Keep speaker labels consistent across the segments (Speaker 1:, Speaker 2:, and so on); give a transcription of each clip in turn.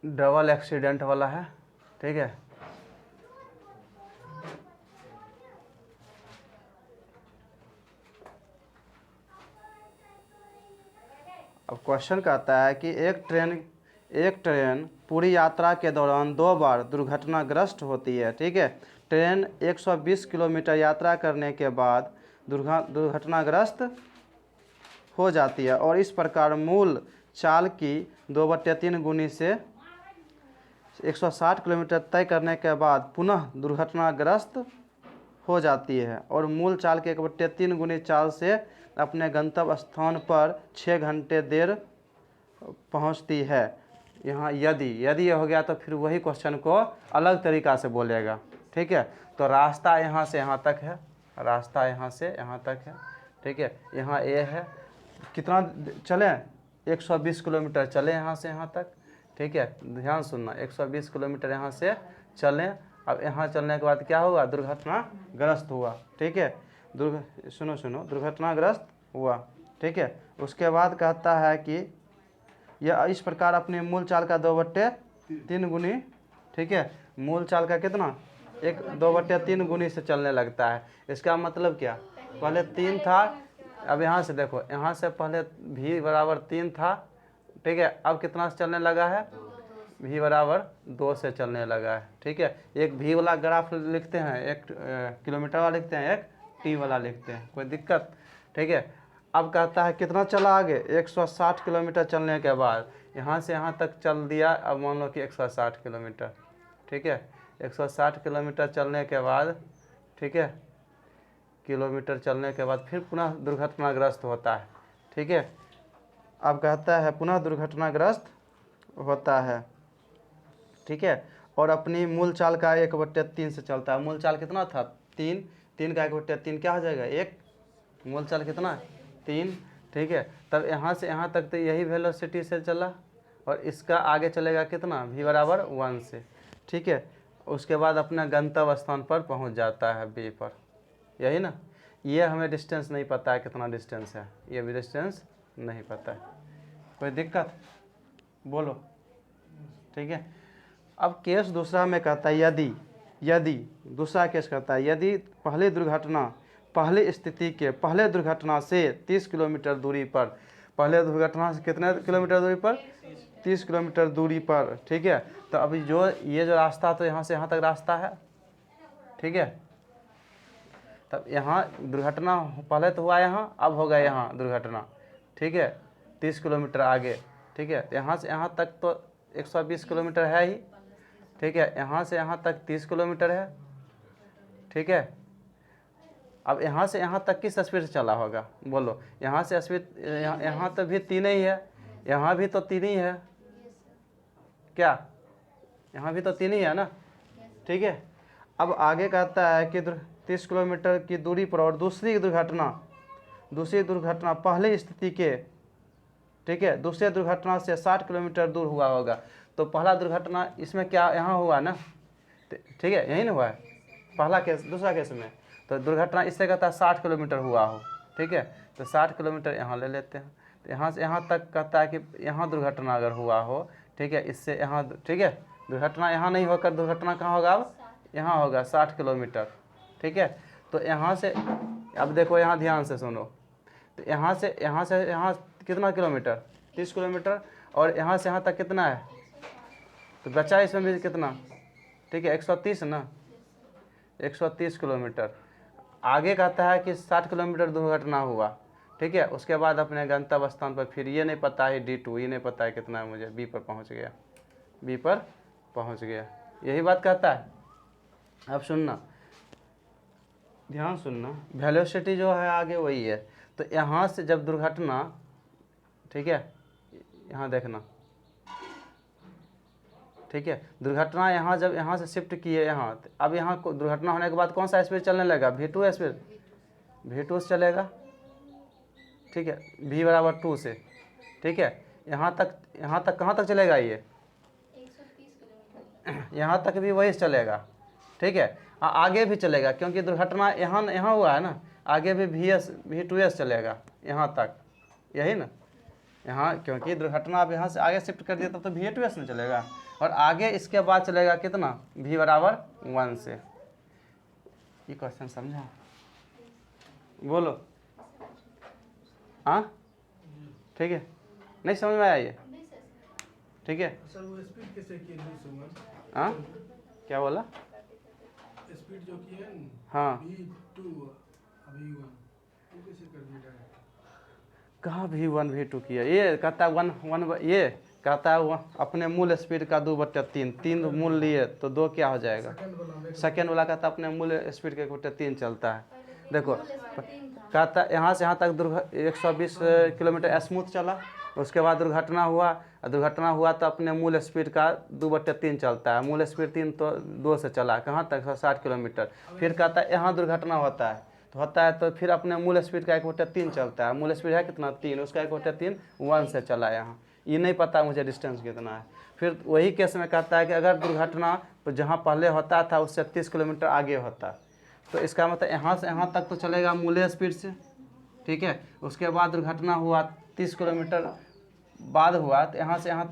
Speaker 1: Double accident वाला है, ठीक है। अब क्वेश्चन कहता है कि एक ट्रेन पूरी यात्रा के दौरान 2 बार दुर्घटनाग्रस्त होती है, ठीक है। ट्रेन 120 किलोमीटर यात्रा करने के बाद दुर्घटनाग्रस्त हो जाती है और इस प्रकार मूल चाल की 2/3 गुनी से 160 किलोमीटर तय करने के बाद पुनः दुर्घटनाग्रस्त हो जाती है और मूल चाल के 1/3 गुनी चाल से अपने गंतव्य स्थान पर 6 घंटे देर पहुंचती है। यहाँ यदि ये हो गया तो फिर वही क्वेश्चन को अलग तरीक़ा से बोलेगा, ठीक है। तो रास्ता यहाँ से यहाँ तक है, रास्ता यहाँ से यहाँ तक है, ठीक है। यहाँ ए है, कितना चलें, 120 किलोमीटर चले यहाँ से यहाँ तक, ठीक है। ध्यान सुनना, 120 किलोमीटर यहाँ से चलें। अब यहाँ चलने के बाद क्या हुआ, दुर्घटनाग्रस्त हुआ, ठीक है। सुनो दुर्घटनाग्रस्त हुआ, ठीक है। उसके बाद कहता है कि यह इस प्रकार अपनी मूल चाल का 2/3 गुनी, ठीक है। मूल चाल का कितना, 2/3 गुनी से चलने लगता है। इसका मतलब क्या, पहले 3 था, अब यहाँ से देखो, यहाँ से पहले v बराबर 3 था, ठीक है। अब कितना से चलने लगा है, v बराबर 2 से चलने लगा है, ठीक है। एक v वाला ग्राफ लिखते हैं, एक किलोमीटर वाला लिखते हैं, एक t वाला लिखते हैं, कोई दिक्कत, ठीक है। अब कहता है कितना चला आगे, 160 किलोमीटर चलने के बाद यहाँ से यहाँ तक चल दिया। अब मान लो कि 160 किलोमीटर, ठीक है। 160 किलोमीटर चलने के बाद, ठीक है, किलोमीटर चलने के बाद फिर पुनः दुर्घटनाग्रस्त होता है, ठीक है। अब कहता है पुनः दुर्घटनाग्रस्त होता है, ठीक है। और अपनी मूल चाल का 1/3 से चलता है। मूल चाल कितना था, 3, 3 का 1/3 क्या हो जाएगा, 1। मूल चाल कितना है, 3, ठीक है। तब यहाँ से यहाँ तक तो यही वेलोसिटी से चला और इसका आगे चलेगा कितना, v बराबर 1 से, ठीक है। उसके बाद अपना गंतव्य स्थान पर पहुँच जाता है b पर, यही ना। ये हमें डिस्टेंस नहीं पता है कितना डिस्टेंस है, ये भी डिस्टेंस नहीं पता है, कोई दिक्कत, बोलो, ठीक है। अब केस दूसरा में कहता है यदि दूसरा केस कहता है यदि पहली स्थिति के पहले दुर्घटना से 30 किलोमीटर दूरी पर, पहले दुर्घटना से कितने किलोमीटर दूरी पर, 30 किलोमीटर दूरी पर, ठीक है। तो अभी ये जो रास्ता, तो यहाँ से यहाँ तक रास्ता है, ठीक है। तब यहाँ दुर्घटना पहले तो हुआ यहाँ, अब होगा यहाँ दुर्घटना, ठीक है, 30 किलोमीटर आगे, ठीक है। यहाँ से यहाँ तक तो 120 किलोमीटर है ही, ठीक है। यहाँ से यहाँ तक 30 किलोमीटर है, ठीक है। अब यहाँ से यहाँ तक किस स्पीड से चला होगा, बोलो। यहाँ से स्पीड, यहाँ तो भी 3 ही है, यहाँ भी तो 3 ही है, क्या, यहाँ भी तो 3 ही है ना, ठीक है। अब आगे कहता है कि 30 किलोमीटर की दूरी पर और दूसरी दुर्घटना पहले स्थिति के, ठीक है, दूसरे दुर्घटना से 60 किलोमीटर दूर हुआ होगा। तो पहला दुर्घटना इसमें क्या यहाँ हुआ ना, ठीक है, यही ना हुआ है पहला केस, दूसरा केस में। तो दुर्घटना इससे कहता है 60 किलोमीटर हुआ हो, ठीक है। तो 60 किलोमीटर यहाँ ले लेते हैं। तो यहाँ से यहाँ तक कहता है कि यहाँ दुर्घटना अगर हुआ हो, ठीक है, इससे यहाँ, ठीक है, दुर्घटना यहाँ नहीं होकर दुर्घटना कहाँ होगा, अब यहाँ होगा 60 किलोमीटर, ठीक है। तो यहाँ से अब देखो, यहाँ ध्यान से सुनो, तो यहाँ से यहाँ कितना किलोमीटर, 30 किलोमीटर, और यहाँ से यहाँ तक कितना है, तो बचा इसमें भी कितना, ठीक है, 130 ना, 130 किलोमीटर। आगे कहता है कि 60 किलोमीटर दुर्घटना हुआ, ठीक है। उसके बाद अपने गंतव्य स्थान पर फिर ये नहीं पता है D2, ये नहीं पता है कितना है मुझे, B पर पहुँच गया, यही बात कहता है। अब सुनना, ध्यान सुनना, वेलोसिटी जो है आगे वही है। तो यहाँ से जब दुर्घटना, ठीक है, यहाँ देखना, ठीक है, दुर्घटना यहाँ जब यहाँ से शिफ्ट किए यहाँ, अब यहाँ दुर्घटना होने के बाद कौन सा स्पीड चलने लगा, V2 स्पीड, V2 से चलेगा, ठीक है, v बराबर 2 से, ठीक है। यहाँ तक कहाँ तक चलेगा ये,
Speaker 2: 130 किलोमीटर,
Speaker 1: यहाँ तक भी वही चलेगा, ठीक है। आगे भी चलेगा क्योंकि दुर्घटना यहाँ हुआ है ना, आगे भी V2S चलेगा यहाँ तक, यही ना, यहाँ क्योंकि दुर्घटना अब यहाँ से आगे शिफ्ट कर दिया तब तो V2S में चलेगा, और आगे इसके बाद चलेगा कितना, V बराबर 1 से। ये क्वेश्चन समझा, बोलो। हाँ ठीक है, नहीं समझ में आया ये, ठीक है।
Speaker 3: सर वो स्पीड कैसे की है?
Speaker 1: हाँ क्या बोला,
Speaker 3: स्पीड जो की है न,
Speaker 1: हाँ
Speaker 3: V2 अभी 1 वो कैसे कर दिया डायरेक्ट?
Speaker 1: कहाँ V1 V2 किया, ये कहता है 1 ये कहता है अपने मूल स्पीड का 2/3, 3 मूल लिए तो 2 क्या हो जाएगा,
Speaker 3: सेकंड वाला
Speaker 1: सेकेंड वाला कहता है अपने मूल स्पीड के 1/3 चलता है। देखो
Speaker 2: मूल स्पीड 3 था।
Speaker 1: कहता है यहाँ से यहाँ तक 120 किलोमीटर स्मूथ चला, उसके बाद दुर्घटना हुआ, और दुर्घटना हुआ तो अपने मूल स्पीड का 2/3 चलता है, मूल स्पीड 3 तो 2 से चला, कहाँ तक 60 किलोमीटर। फिर कहता है यहाँ दुर्घटना होता है, तो फिर अपने मूल स्पीड का 1/3 चलता है, मूल स्पीड है कितना 3, उसका 1/3 1 से चला यहाँ, ये नहीं पता मुझे डिस्टेंस कितना है। फिर वही केस में कहता है कि अगर दुर्घटना जहाँ पहले होता था उससे 30 किलोमीटर आगे होता, तो इसका मतलब यहाँ से यहाँ तक तो चलेगा मूल स्पीड से, ठीक है। उसके बाद दुर्घटना हुआ 30 किलोमीटर बाद हुआ, तो यहाँ से यहाँ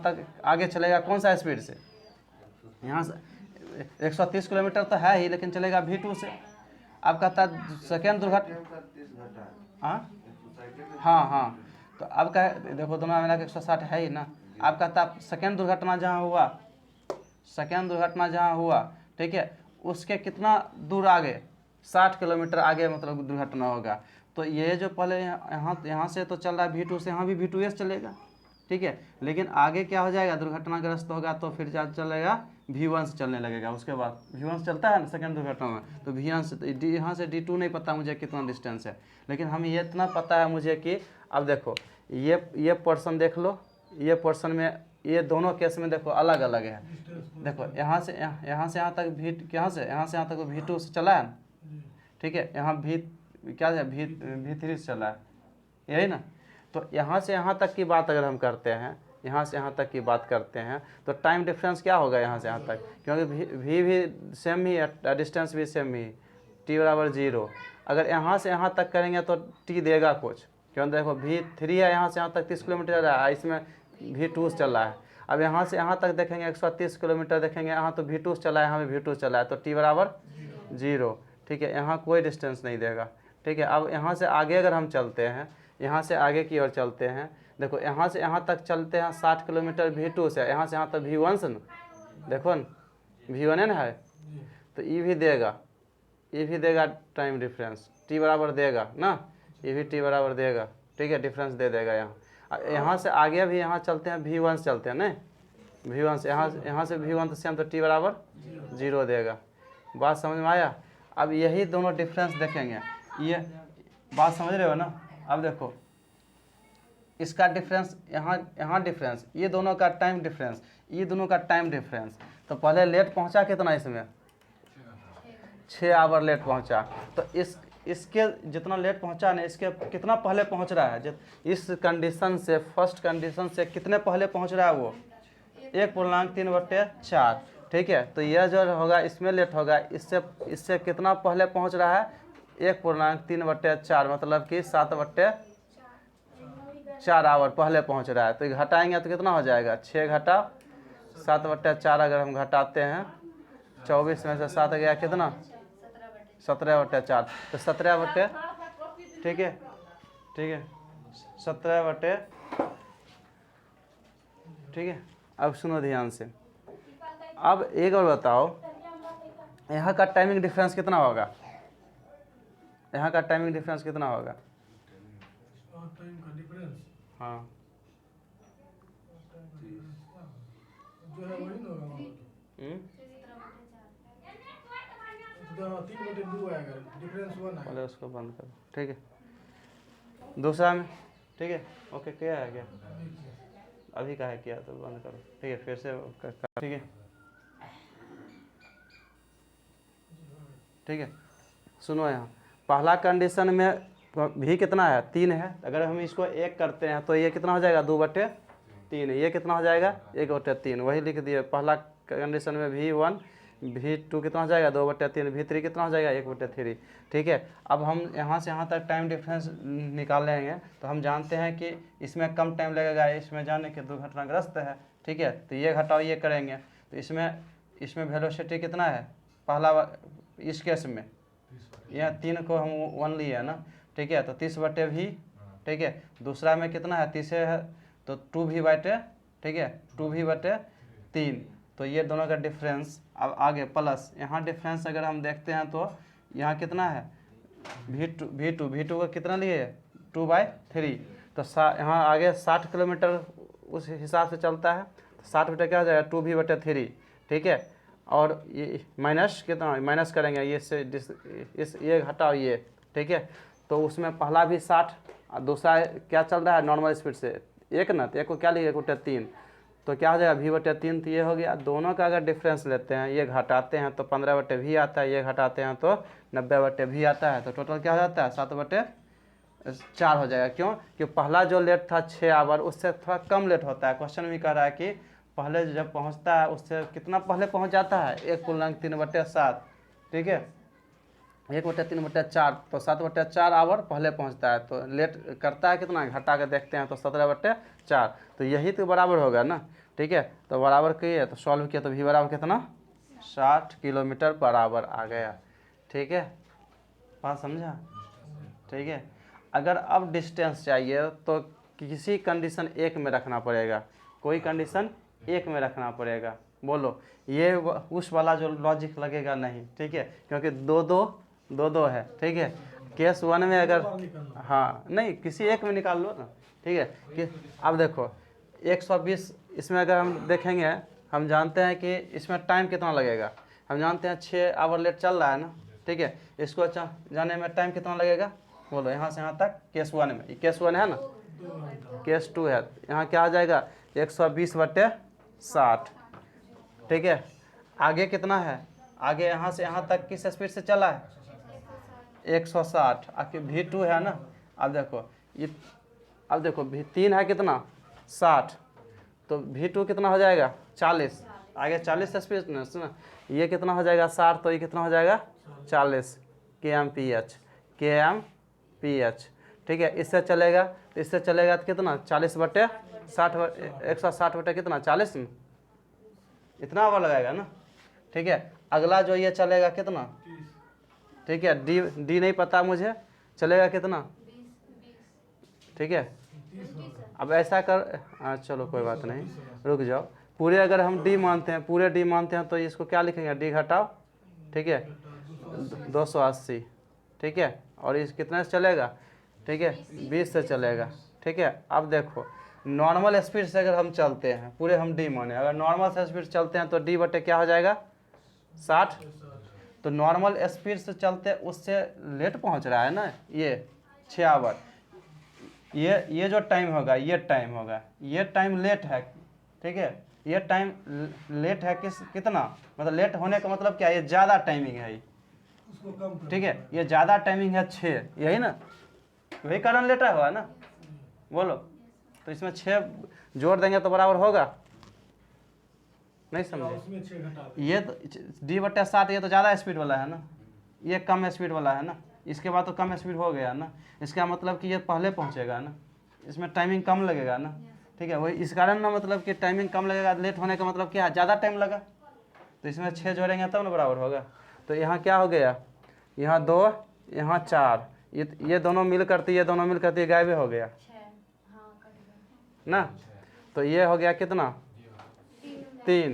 Speaker 1: तक आगे चलेगा कौन सा स्पीड से, यहाँ से 130 किलोमीटर तो है ही, लेकिन चलेगा V2 से। अब कहता है सेकेंड दुर्घटना, हाँ तो अब कहे देखो दोनों मिला के 160 है ही ना। अब कहता है सेकेंड दुर्घटना जहाँ हुआ, ठीक है, उसके कितना दूर आगे, 60 किलोमीटर आगे मतलब दुर्घटना होगा। तो ये जो पहले यहाँ से तो चल रहा है V2 से, यहाँ भी V2S चलेगा, ठीक है। लेकिन आगे क्या हो जाएगा, दुर्घटनाग्रस्त होगा तो फिर क्या चलेगा, V1 से चलने लगेगा। उसके बाद V1 से चलता है ना सेकेंड दुर्घटना में, तो V1 से यहाँ से D2 नहीं पता मुझे कितना डिस्टेंस है, लेकिन हमें ये इतना पता है मुझे कि अब देखो ये पोर्शन देख लो, ये पोर्शन में ये दोनों केस में देखो अलग अलग है। देखो यहाँ से यहाँ तक यहाँ से यहाँ तक V2 से चला है, ठीक है। यहाँ क्या है V3 से चला है, यही ना। तो यहाँ से यहाँ तक की बात अगर हम करते हैं, यहाँ से यहाँ तक की बात करते हैं, तो टाइम डिफरेंस क्या होगा यहाँ से यहाँ तक, क्योंकि V भी सेम ही है, डिस्टेंस भी सेम ही, T बराबर 0। अगर यहाँ से यहाँ तक करेंगे तो T देगा कुछ, क्योंकि देखो V3 है, यहाँ से यहाँ तक 30 किलोमीटर चल रहा है, इसमें V2 से चल रहा है। अब यहाँ से यहाँ तक देखेंगे 130 किलोमीटर देखेंगे, यहाँ तो V2 से चला है, यहाँ भी V2 से चला है, तो T बराबर 0, ठीक है। यहाँ कोई डिस्टेंस नहीं देगा, ठीक है। अब यहाँ से आगे अगर हम चलते हैं, यहाँ से आगे की ओर चलते हैं, देखो यहाँ से यहाँ तक चलते हैं 60 किलोमीटर V2 से, यहाँ से यहाँ तक V1 से ना, देखो न V1 है ना, तो ये भी देगा टाइम डिफरेंस, T बराबर देगा ना, ये भी T बराबर देगा, ठीक है, डिफरेंस दे देगा यहाँ। यहाँ से आगे भी यहाँ चलते हैं V1 से चलते हैं ना, V1 से यहाँ से V1 तो सेम, तो T बराबर 0 देगा। बात समझ में आया। अब यही दोनों डिफरेंस देखेंगे, ये बात समझ रहे हो ना। अब देखो इसका डिफरेंस, यहाँ डिफरेंस, ये दोनों का टाइम डिफरेंस, ये दोनों का टाइम डिफरेंस। तो पहले लेट पहुँचा कितना, इसमें 6 आवर लेट पहुँचा, तो इसके जितना लेट पहुँचा ना, इसके कितना पहले पहुँच रहा है, इस कंडीशन से, फर्स्ट कंडीशन से कितने पहले पहुँच रहा है वो, 1.3/4, ठीक है। तो यह जो होगा इसमें लेट होगा, इससे कितना पहले पहुँच रहा है, 1.3/4, मतलब कि 7/4 आवर पहले पहुँच रहा है। तो घटाएंगे तो कितना हो जाएगा, 6 घटा 7/4, अगर हम घटाते हैं 24 में से 7 गया कितना, 17/4, तो 17 ठीक है 17 ठीक है। अब सुनो ध्यान से, अब एक और बताओ, यहाँ का टाइमिंग डिफरेंस कितना होगा, यहाँ का टाइमिंग डिफरेंस कितना होगा,
Speaker 3: टाइम का डिफरेंस
Speaker 1: हाँ
Speaker 3: जो है वही ना होगा, तो 3/2 आएगा, डिफरेंस 1 आएगा।
Speaker 1: पहले उसको बंद करो, ठीक है। दूसरा में, ठीक है, ओके, क्या है क्या, अभी का है किया तो बंद करो, ठीक है। फिर से ठीक है, ठीक है। सुनो यहाँ पहला कंडीशन में भी कितना है, 3 है। अगर हम इसको 1 करते हैं तो ये कितना हो जाएगा, 2/3, ये कितना हो जाएगा, 1/3, वही लिख दिए। पहला कंडीशन में V1 V2 कितना हो जाएगा 2/3, V3 कितना हो जाएगा 1/3। ठीक है, अब हम यहाँ से यहाँ तक टाइम डिफरेंस निकाल लेंगे तो हम जानते हैं कि इसमें कम टाइम लगेगा, इसमें जाने के दुर्घटनाग्रस्त है। ठीक है, तो ये घटाओ ये करेंगे तो इसमें वेलोसिटी कितना है इस केस में यह 3 को हम 1 लिए है ना। ठीक है, तो 30/v। ठीक है, दूसरा में कितना है 30 है तो 2v/। ठीक है, 2v/3। तो ये दोनों का डिफरेंस अब आगे प्लस यहाँ डिफरेंस अगर हम देखते हैं तो यहाँ कितना है V2 का कितना लिए 2/3। तो यहाँ आगे 60 किलोमीटर उस हिसाब से चलता है तो 60 बटे क्या हो जाएगा 2v/3। ठीक है, और ये माइनस कितना माइनस करेंगे ये से ये घटाओ ये। ठीक है, तो उसमें पहला भी 60 और दूसरा क्या चल रहा है नॉर्मल स्पीड से 1 ना, तो 1 को क्या लिए 1/3 तो क्या हो जाएगा v/3। तो ये हो गया। दोनों का अगर डिफरेंस लेते हैं ये घटाते हैं तो 15/v आता है, ये घटाते हैं तो 90/v आता है। तो टोटल क्या हो जाता है 7/4 हो जाएगा। क्यों कि पहला जो लेट था 6 आवर उससे थोड़ा कम लेट होता है। क्वेश्चन भी कह रहा है कि पहले जब पहुंचता है उससे कितना पहले पहुंच जाता है 1/3/7। ठीक है, 1/3/4 तो 7/4 आवर पहले पहुंचता है। तो लेट करता है कितना घटा के देखते हैं तो 17/4। तो यही तो बराबर होगा ना। ठीक है, तो बराबर किए तो सॉल्व किया तो v बराबर कितना 60 किलोमीटर/आवर आ गया। ठीक है, बात समझा। ठीक है, अगर अब डिस्टेंस चाहिए तो किसी कंडीशन 1 में रखना पड़ेगा, कोई कंडीशन 1 में रखना पड़ेगा। बोलो ये उस वाला जो लॉजिक लगेगा नहीं। ठीक है, क्योंकि 2 है। ठीक है, केस 1 में अगर हाँ नहीं किसी एक में निकाल लो ना। ठीक है, कि अब देखो 120 इसमें अगर हम देखेंगे हम जानते हैं कि इसमें टाइम कितना लगेगा। हम जानते हैं 6 आवर लेट चल रहा है ना। ठीक है, इसको अच्छा जाने में टाइम कितना लगेगा बोलो यहाँ से यहाँ तक केस 1 में। केस 1 है ना, केस 2 है। यहाँ क्या आ जाएगा 120/60। ठीक है, आगे कितना है आगे यहाँ से यहाँ तक किस स्पीड से चला है 160। आगे v2 है ना। अब देखो ये अब देखो v3 है कितना 60 तो v2 कितना हो जाएगा 40। आगे 40 स्पीड ना, ये कितना हो जाएगा 60 तो ये कितना हो जाएगा 40 kmph। ठीक है, इससे चलेगा तो इससे चलेगा तो कितना 40/60 160 कितना 40 में इतना आवर लगाएगा ना। ठीक है, अगला जो ये चलेगा कितना। ठीक है, डी नहीं पता मुझे चलेगा कितना। ठीक है, अब ऐसा कर चलो कोई बात नहीं रुक जाओ। पूरे अगर हम डी मानते हैं पूरे डी मानते हैं तो इसको क्या लिखेंगे डी घटाओ। ठीक है, 280। ठीक है, और इस कितने से चलेगा। ठीक है, 20 से चलेगा। ठीक है, अब देखो नॉर्मल स्पीड से अगर हम चलते हैं पूरे हम डी माने अगर नॉर्मल से स्पीड चलते हैं तो डी बटे क्या हो जाएगा 60। तो नॉर्मल स्पीड से चलते उससे लेट पहुंच रहा है ना ये 6 आवर। ये जो टाइम होगा ये टाइम लेट है। ठीक है, ये टाइम लेट है कितना मतलब लेट होने का मतलब क्या है ये ज़्यादा टाइमिंग है ये। ठीक है, ये ज़्यादा टाइमिंग है 6 यही ना, वही कारण लेटा हुआ है ना। बोलो तो इसमें 6 जोड़ देंगे तो बराबर होगा नहीं समझे। ये तो d/60 ये तो ज़्यादा स्पीड वाला है ना, ये कम स्पीड वाला है ना। इसके बाद तो कम स्पीड हो गया ना, इसका मतलब कि ये पहले पहुंचेगा ना, इसमें टाइमिंग कम लगेगा ना। ठीक है, वही इस कारण ना मतलब कि टाइमिंग कम लगेगा। लेट होने का मतलब क्या है ज़्यादा टाइम लगा तो इसमें 6 जोड़ेंगे तब ना बराबर होगा। तो यहाँ क्या हो गया यहाँ 2 यहाँ 4 ये दोनों मिल करती गायब हो गया ना। तो ये हो गया कितना 3।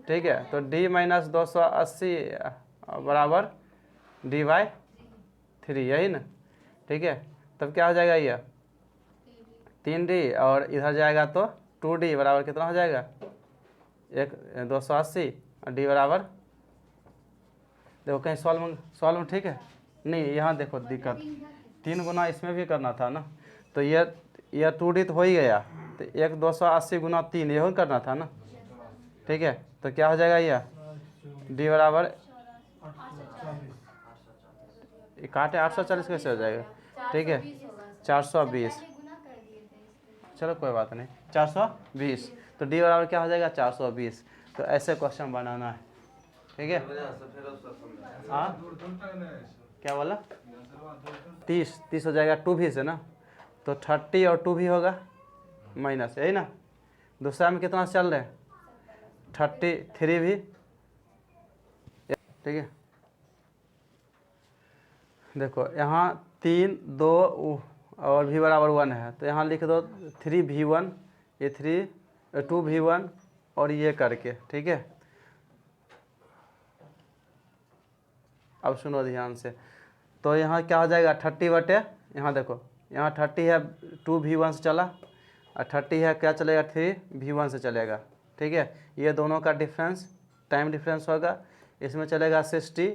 Speaker 1: ठीक है, तो d - 280 बराबर d/3 यही ना। ठीक है, तब क्या हो जाएगा ये 3d और इधर जाएगा तो 2d बराबर कितना हो जाएगा 280 और d बराबर देखो कहीं सॉल्व ठीक है नहीं। यहाँ देखो दिक्कत 3 गुना इसमें भी करना था ना। तो ये 2d तो हो ही गया तो 280 × 3 ये करना था ना। ठीक है, तो क्या हो जाएगा ये d बराबर काटे 840 कैसे हो जाएगा। ठीक है, 420 चलो कोई बात नहीं 420 तो d बराबर क्या हो जाएगा 420। तो ऐसे क्वेश्चन बनाना है। ठीक है। हाँ क्या बोला? 30 हो जाएगा 2v से ना, तो 30 और 2v होगा माइनस, यही ना। दूसरा में कितना चल रहे हैं? 33v, ठीक है। देखो यहाँ 3 2 और v बराबर 1 है, तो यहाँ लिख दो 3v1, ये 2v1 और ये करके, ठीक है। अब सुनो ध्यान से, तो यहाँ क्या हो जाएगा 30 बटे, यहाँ देखो यहाँ 30 है 2v1 से चला, और 30 है क्या चलेगा 3v1 से चलेगा, ठीक है। ये दोनों का डिफरेंस टाइम डिफरेंस होगा, इसमें चलेगा 60,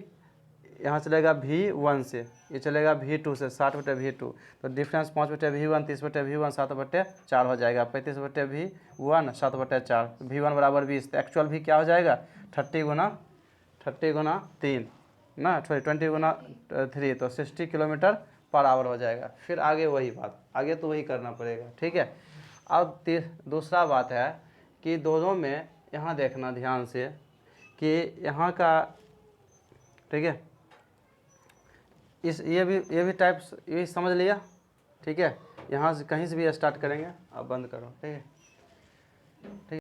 Speaker 1: यहाँ चलेगा v1 से, ये चलेगा v2 से, 60 बटे v2, तो डिफरेंस 5 बटे v1, 30 बटे v1, 7 बटे 4 हो जाएगा, 35 बटे v1, 7 बटे 4, v1 बराबर 20, तो एक्चुअल भी क्या हो जाएगा 30 गुना 3 ना, 20 गुना 3, तो 60 किलोमीटर पर आवर हो जाएगा। फिर आगे वही बात, आगे तो वही करना पड़ेगा, ठीक है। अब दूसरा बात है कि दोनों में यहाँ देखना ध्यान से कि यहाँ का, ठीक है, ये भी टाइप्स ये समझ लिया, ठीक है। यहाँ से कहीं से भी स्टार्ट करेंगे, अब बंद करो, ठीक है, ठीक है।